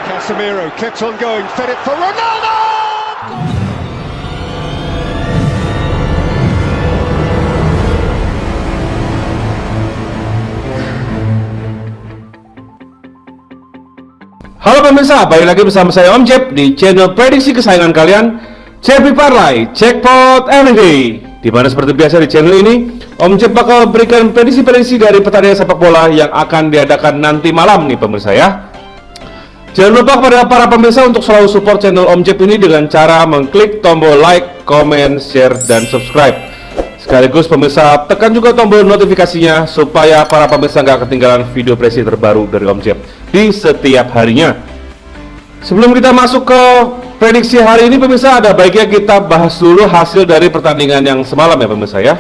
Casemiro kept on going, fed it for Ronaldo! Halo pemirsa, balik lagi bersama saya Om Jeb di channel prediksi kesayangan kalian, JB Parlay Jackpot Everyday. Dimana seperti biasa di channel ini, Om Jeb bakal berikan prediksi-prediksi dari pertandingan sepak bola yang akan diadakan nanti malam nih pemirsa ya. Jangan lupa kepada para pemirsa untuk selalu support channel Om Jeb ini dengan cara mengklik tombol like, comment, share, dan subscribe. Sekaligus pemirsa tekan juga tombol notifikasinya supaya para pemirsa nggak ketinggalan video prediksi terbaru dari Om Jeb di setiap harinya. Sebelum kita masuk ke prediksi hari ini pemirsa, ada baiknya kita bahas dulu hasil dari pertandingan yang semalam ya pemirsa ya.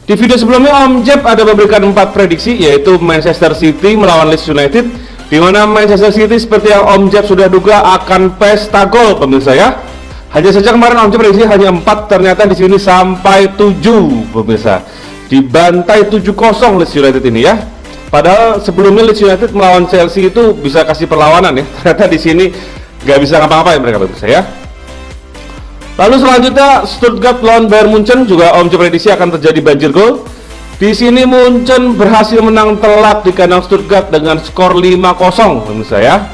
Di video sebelumnya Om Jeb ada memberikan 4 prediksi, yaitu Manchester City melawan Leeds United, di mana Manchester City seperti yang Om Jeb sudah duga akan pesta gol pemirsa ya. Hanya saja kemarin Om Jeb prediksi hanya 4, ternyata di sini sampai 7 pemirsa. Dibantai 7-0 Leeds United ini ya. Padahal sebelumnya Leeds United melawan Chelsea itu bisa kasih perlawanan ya. Ternyata di sini nggak bisa ngapa-ngapain mereka pemirsa ya. Lalu selanjutnya Stuttgart lawan Bayern Munchen juga Om Jeb prediksi akan terjadi banjir gol. Di sini Munchen berhasil menang telak di kandang Stuttgart dengan skor 5-0 pemirsa ya.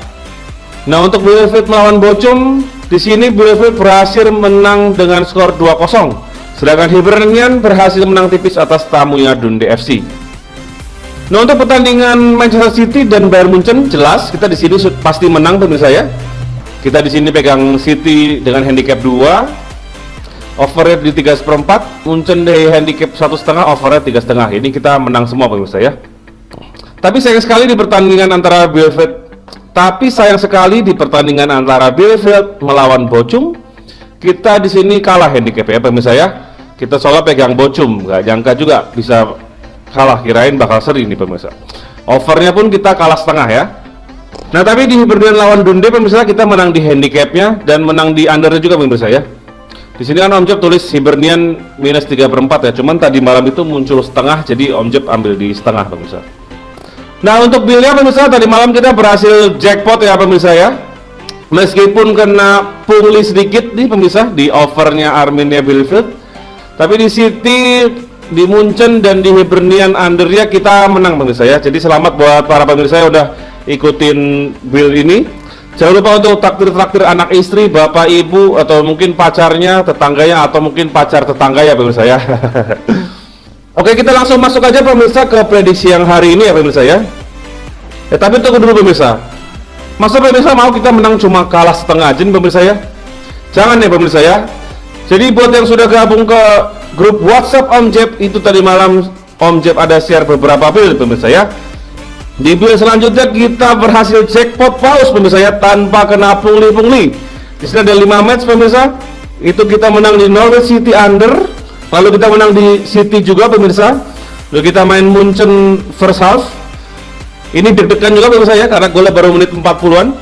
Nah, untuk Bielefeld melawan Bochum, di sini Bielefeld berhasil menang dengan skor 2-0. Sedangkan Hibernian berhasil menang tipis atas tamunya Dundee FC. Nah, untuk pertandingan Manchester City dan Bayern Munchen jelas kita di sini pasti menang pemirsa ya. Kita di sini pegang City dengan handicap 2, overrate di 3/4, Munchen di handicap 1,5, overrate 3,5. Ini kita menang semua pemirsa ya. Tapi sayang sekali di pertandingan antara Bielefeld melawan Bochum, kita di sini kalah handicap ya pemirsa ya. Kita soalnya pegang Bochum, nggak nyangka juga bisa kalah, kirain bakal seri nih pemirsa. Overnya pun kita kalah setengah ya. Nah, tapi di Hibernian lawan Dundee pemirsa kita menang di handicapnya dan menang di undernya juga pemirsa ya. Di sini kan Om Jeb tulis Hibernian minus 3/4 ya. Cuman tadi malam itu muncul setengah, jadi Om Jeb ambil di setengah pemirsa. Nah, untuk bilnya pemirsa tadi malam kita berhasil jackpot ya pemirsa ya. Meskipun kena pungli sedikit nih pemirsa di overnya Arminia Bielefeld, tapi di City, di Munchen dan di Hibernian undernya kita menang pemirsa ya. Jadi selamat buat para pemirsa yang udah ikutin bill ini. Jangan lupa untuk traktir anak istri, bapak ibu, atau mungkin pacarnya, tetangganya, atau mungkin pacar tetangga ya pemirsa ya. Oke, kita langsung masuk aja pemirsa ke prediksi yang hari ini ya pemirsa ya. Tapi tunggu dulu pemirsa. Masa pemirsa mau kita menang cuma kalah setengah aja nih pemirsa ya? Jangan nih pemirsa ya. Jadi buat yang sudah gabung ke grup WhatsApp Om Jeb, itu tadi malam Om Jeb ada share beberapa bill pemirsa ya. Di bill selanjutnya kita berhasil jackpot paus pemirsa ya, tanpa kena pungli-pungli. Di sini ada 5 match pemirsa. Itu kita menang di Norwich City under. Lalu kita menang di City juga pemirsa. Lalu kita main Munchen first half. Ini deg-degan juga pemirsa ya, karena golnya baru menit 40-an.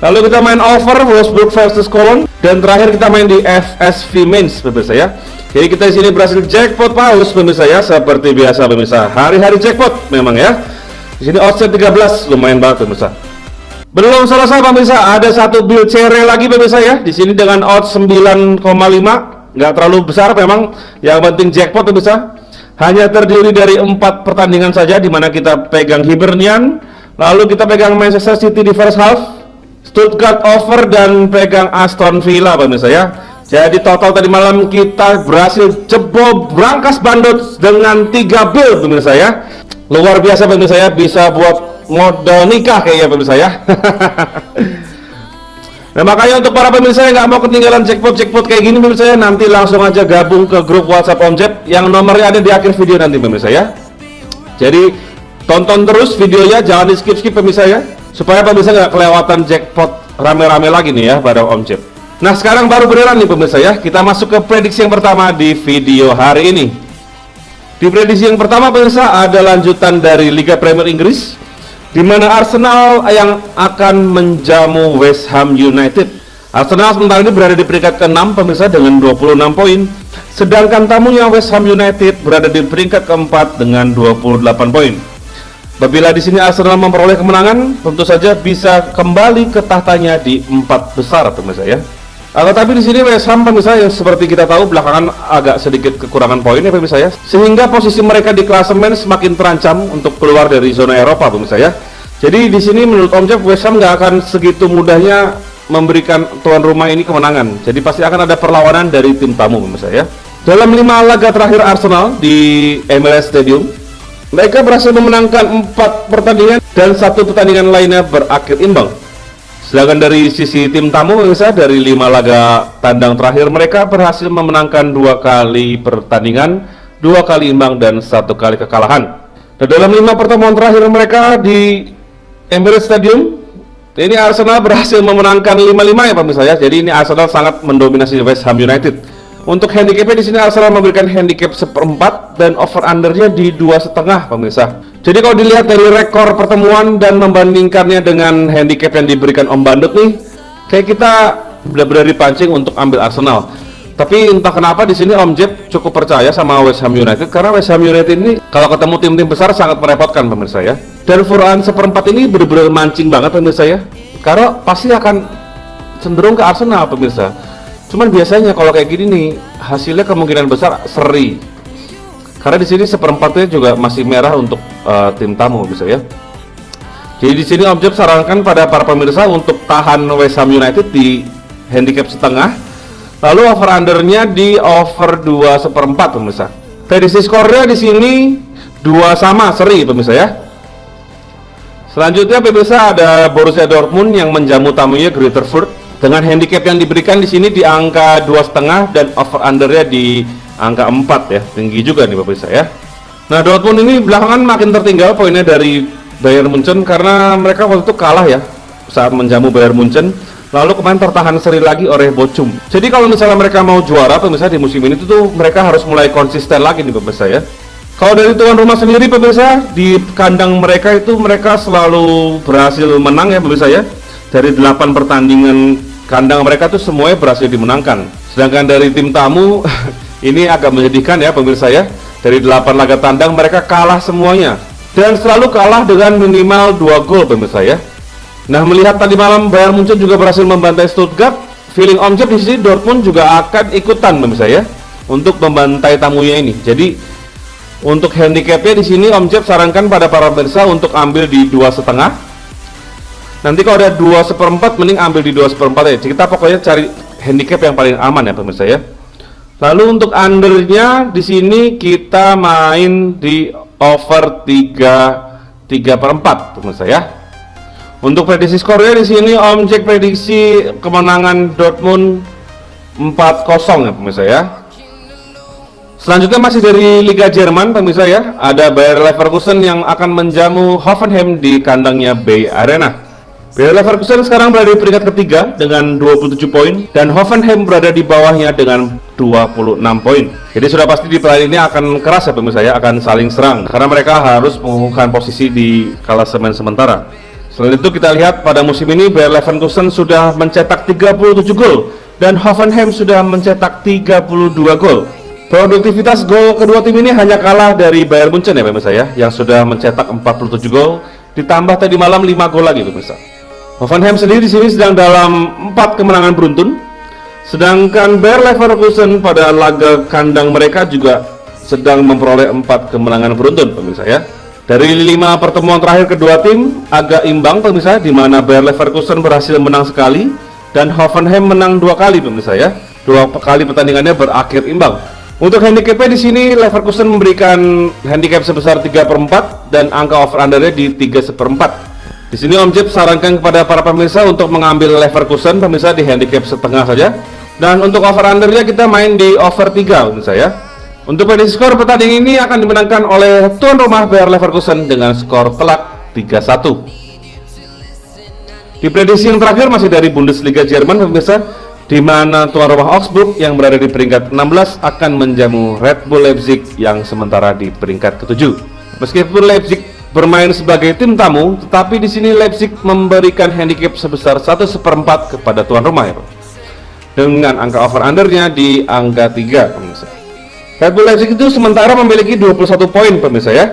Lalu kita main over Wolfsburg versus Cologne, dan terakhir kita main di FSV Mainz pemirsa ya. Jadi kita di sini berhasil jackpot paus pemirsa ya, seperti biasa pemirsa. Hari-hari jackpot memang ya. Di sini oddsnya 13, lumayan banget pemirsa. Belum selesai pemirsa, ada satu bill cere lagi pemirsa ya. Di sini dengan odds 9,5, nggak terlalu besar memang. Yang penting jackpot pemirsa. Hanya terdiri dari 4 pertandingan saja, di mana kita pegang Hibernian, lalu kita pegang Manchester City di first half, Stuttgart over, dan pegang Aston Villa pemirsa ya. Jadi total tadi malam kita berhasil jebol brankas bandot dengan 3 bill pemirsa ya. Luar biasa pemirsa ya, bisa buat modal nikah kayaknya pemirsa ya. Nah, makanya untuk para pemirsa yang nggak mau ketinggalan jackpot kayak gini pemirsa ya, nanti langsung aja gabung ke grup WhatsApp Om Jeb yang nomornya ada di akhir video nanti pemirsa ya. Jadi tonton terus videonya, jangan di skip pemirsa ya, supaya pemirsa nggak kelewatan jackpot rame-rame lagi nih ya bareng Om Jeb. Nah, sekarang baru beneran nih pemirsa ya, kita masuk ke prediksi yang pertama di video hari ini. Di prediksi yang pertama pemirsa ada lanjutan dari Liga Premier Inggris, di mana Arsenal yang akan menjamu West Ham United. Arsenal sementara ini berada di peringkat ke-6 pemirsa dengan 26 poin, sedangkan tamunya West Ham United berada di peringkat ke-4 dengan 28 poin. Apabila di sini Arsenal memperoleh kemenangan, tentu saja bisa kembali ke tahtanya di 4 besar, pemirsa ya. Tetapi di sini West Ham, pemirsa, yang seperti kita tahu belakangan agak sedikit kekurangan poin ya, pemirsa ya, sehingga posisi mereka di klasemen semakin terancam untuk keluar dari zona Eropa, pemirsa ya. Jadi di sini menurut Om Jeff, West Ham nggak akan segitu mudahnya memberikan tuan rumah ini kemenangan. Jadi pasti akan ada perlawanan dari tim tamu, pemirsa ya. Dalam 5 laga terakhir Arsenal di Emirates Stadium, mereka berhasil memenangkan 4 pertandingan dan 1 pertandingan lainnya berakhir imbang. Sedangkan dari sisi tim tamu, pemirsa, dari 5 laga tandang terakhir mereka berhasil memenangkan 2 kali pertandingan, 2 kali imbang dan 1 kali kekalahan. Dan dalam 5 pertemuan terakhir mereka di Emirates Stadium, ini Arsenal berhasil memenangkan 5-5 ya pemirsa ya. Jadi ini Arsenal sangat mendominasi West Ham United. Untuk handicapnya di sini Arsenal memberikan handicap 1/4 dan over undernya di 2,5 pemirsa. Jadi kalau dilihat dari rekor pertemuan dan membandingkannya dengan handicap yang diberikan Om Bandut nih, kayak kita benar-benar dipancing untuk ambil Arsenal. Tapi entah kenapa di sini Om Jeb cukup percaya sama West Ham United, karena West Ham United ini kalau ketemu tim-tim besar sangat merepotkan pemirsa ya. Dan furan 1/4 ini benar-benar mancing banget pemirsa ya, karena pasti akan cenderung ke Arsenal pemirsa. Cuman biasanya kalau kayak gini nih hasilnya kemungkinan besar seri, karena di sini 1/4-nya juga masih merah untuk tim tamu pemirsa ya. Jadi di sini Om Jeb sarankan pada para pemirsa untuk tahan West Ham United di handicap 1/2, lalu over undernya di over 2,1/4 pemirsa. Prediksi skornya di sini 2 sama seri pemirsa ya. Selanjutnya pemirsa ada Borussia Dortmund yang menjamu tamunya Greuther Fürth dengan handicap yang diberikan di sini di angka 2,5 dan over undernya di angka 4 ya, tinggi juga nih pemirsa ya. Nah Dortmund ini belakangan makin tertinggal poinnya dari Bayern Munchen karena mereka waktu itu kalah ya saat menjamu Bayern Munchen, lalu kemarin tertahan seri lagi oleh Bochum. Jadi kalau misalnya mereka mau juara pemirsa di musim ini tuh mereka harus mulai konsisten lagi nih pemirsa ya. Kalau dari tuan rumah sendiri pemirsa, di kandang mereka itu mereka selalu berhasil menang ya pemirsa ya. Dari 8 pertandingan kandang mereka tuh semuanya berhasil dimenangkan. Sedangkan dari tim tamu ini agak menyedihkan ya pemirsa ya. Dari 8 laga tandang mereka kalah semuanya dan selalu kalah dengan minimal 2 gol pemirsa ya. Nah, melihat tadi malam Bayern Munchen juga berhasil membantai Stuttgart, feeling Om Jeb di sini Dortmund juga akan ikutan pemirsa ya untuk membantai tamunya ini. Jadi untuk handicapnya di sini Om Jeb sarankan pada para pemirsa untuk ambil di 2,5. Nanti kalau ada 2,1/4 mending ambil di 2,1/4 ya. Kita pokoknya cari handicap yang paling aman ya pemirsa ya. Lalu untuk undernya di sini kita main di over 3/4 pemirsa ya. Untuk prediksi skornya di sini Om Jeb prediksi kemenangan Dortmund 4-0 ya pemirsa ya. Selanjutnya masih dari Liga Jerman pemirsa ya, ada Bayer Leverkusen yang akan menjamu Hoffenheim di kandangnya Bay Arena. Bayer Leverkusen sekarang berada di peringkat ketiga dengan 27 poin dan Hoffenheim berada di bawahnya dengan 26 poin. Jadi sudah pasti di pertandingan ini akan keras ya pemirsa ya, akan saling serang karena mereka harus mengukuhkan posisi di klasemen sementara. Selain itu kita lihat pada musim ini Bayer Leverkusen sudah mencetak 37 gol dan Hoffenheim sudah mencetak 32 gol. Produktivitas gol kedua tim ini hanya kalah dari Bayern Munchen ya pemirsa ya, yang sudah mencetak 47 gol, ditambah tadi malam 5 gol lagi pemirsa. Hoffenheim sendiri di sini sedang dalam 4 kemenangan beruntun, sedangkan Bayer Leverkusen pada laga kandang mereka juga sedang memperoleh 4 kemenangan beruntun pemirsa ya. Dari 5 pertemuan terakhir kedua tim agak imbang pemirsa, di mana Bayer Leverkusen berhasil menang sekali dan Hoffenheim menang 2 kali pemirsa ya. 2 kali pertandingannya berakhir imbang. Untuk handicapnya di sini Leverkusen memberikan handicap sebesar 3/4 dan angka over undernya di 3/4. Di sini Om Jeb sarankan kepada para pemirsa untuk mengambil Leverkusen pemirsa di handicap 1/2 saja. Dan untuk over undernya kita main di over 3 pemirsa ya. Untuk prediksi skor pertandingan ini akan dimenangkan oleh tuan rumah Bayer Leverkusen dengan skor telak 3-1. Di prediksi yang terakhir masih dari Bundesliga Jerman pemirsa, di mana tuan rumah Augsburg yang berada di peringkat 16 akan menjamu Red Bull Leipzig yang sementara di peringkat ke-7. Meskipun Leipzig bermain sebagai tim tamu, tetapi di sini Leipzig memberikan handicap sebesar 1/4 kepada tuan rumah ya, dengan angka over undernya di angka 3 pemirsa. Red Bull Leipzig itu sementara memiliki 21 poin pemirsa ya.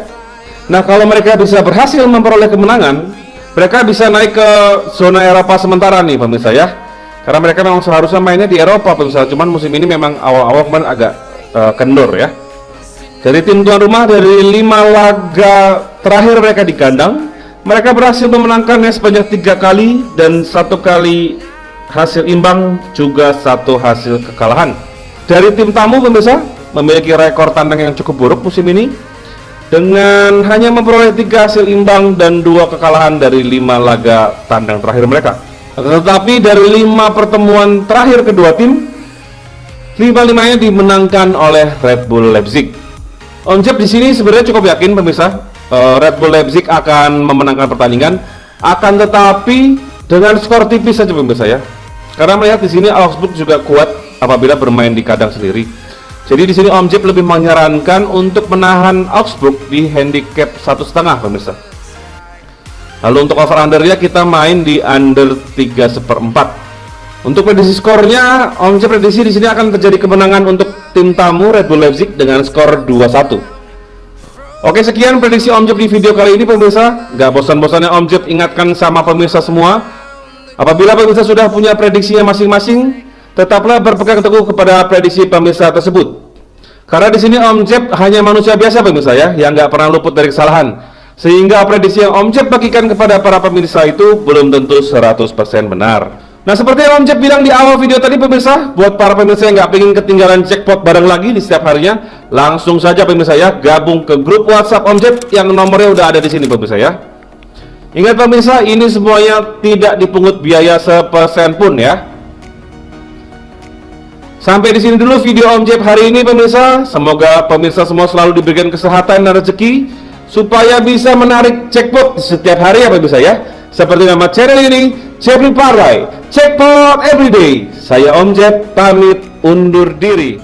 Nah, kalau mereka bisa berhasil memperoleh kemenangan, mereka bisa naik ke zona Eropa sementara nih pemirsa ya. Karena mereka memang seharusnya mainnya di Eropa pemirsa, cuman musim ini memang awal-awal kemarin agak kendor ya. Dari tim tuan rumah, dari 5 laga terakhir mereka di kandang, mereka berhasil memenangkannya sebanyak 3 kali dan 1 kali hasil imbang, juga 1 hasil kekalahan. Dari tim tamu pemirsa memiliki rekor tandang yang cukup buruk musim ini dengan hanya memperoleh 3 hasil imbang dan 2 kekalahan dari 5 laga tandang terakhir mereka. Tetapi dari 5 pertemuan terakhir kedua tim, 5-5-nya dimenangkan oleh Red Bull Leipzig. Om Jeb di sini sebenarnya cukup yakin pemirsa, Red Bull Leipzig akan memenangkan pertandingan, akan tetapi dengan skor tipis saja pemirsa ya. Karena melihat di sini Augsburg juga kuat apabila bermain di kandang sendiri. Jadi di sini Om Jeb lebih menyarankan untuk menahan Augsburg di handicap 1,5 pemirsa. Lalu untuk over undernya kita main di under 3/4. Untuk prediksi skornya, Om Jeb prediksi di sini akan terjadi kemenangan untuk tim tamu Red Bull Leipzig dengan skor 2-1. Oke, sekian prediksi Om Jeb di video kali ini pemirsa. Gak bosan-bosannya Om Jeb ingatkan sama pemirsa semua, apabila pemirsa sudah punya prediksinya masing-masing, tetaplah berpegang teguh kepada prediksi pemirsa tersebut. Karena di sini Om Jeb hanya manusia biasa pemirsa ya, yang nggak pernah luput dari kesalahan. Sehingga prediksi yang Om Jeb bagikan kepada para pemirsa itu belum tentu 100% benar. Nah, seperti yang Om Jeb bilang di awal video tadi pemirsa, buat para pemirsa yang nggak pengen ketinggalan jackpot bareng lagi di setiap harinya, langsung saja pemirsa ya, gabung ke grup WhatsApp Om Jeb yang nomornya udah ada di sini pemirsa ya. Ingat pemirsa, ini semuanya tidak dipungut biaya sepesen pun ya. Sampai di sini dulu video Om Jeb hari ini pemirsa. Semoga pemirsa semua selalu diberikan kesehatan dan rezeki supaya bisa menarik jackpot setiap hari ya pemirsa ya. Seperti nama channel ini, Jeb Parai, Jackpot Everyday. Saya Om Jeb pamit undur diri.